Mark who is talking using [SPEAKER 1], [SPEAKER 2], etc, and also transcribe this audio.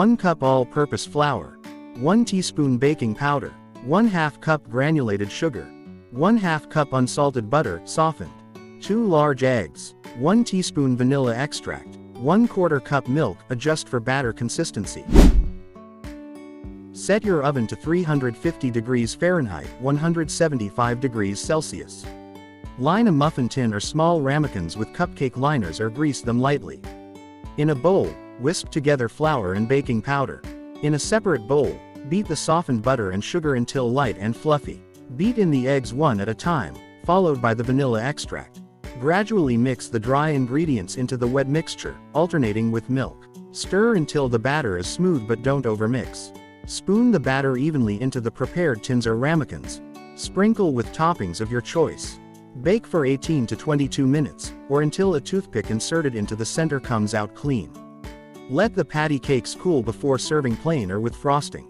[SPEAKER 1] 1 cup all-purpose flour, 1 teaspoon baking powder, 1/2 cup granulated sugar, 1/2 cup unsalted butter, softened, 2 large eggs, 1 teaspoon vanilla extract, 1/4 cup milk. Adjust for batter consistency. Set your oven to 350 degrees Fahrenheit, 175 degrees Celsius. Line a muffin tin or small ramekins with cupcake liners or grease them lightly. In a bowl, whisk together flour and baking powder. In a separate bowl, beat the softened butter and sugar until light and fluffy. Beat in the eggs one at a time, followed by the vanilla extract. Gradually mix the dry ingredients into the wet mixture, alternating with milk. Stir until the batter is smooth but don't overmix. Spoon the batter evenly into the prepared tins or ramekins. Sprinkle with toppings of your choice. Bake for 18 to 22 minutes, or until a toothpick inserted into the center comes out clean. Let the patty cakes cool before serving plain or with frosting.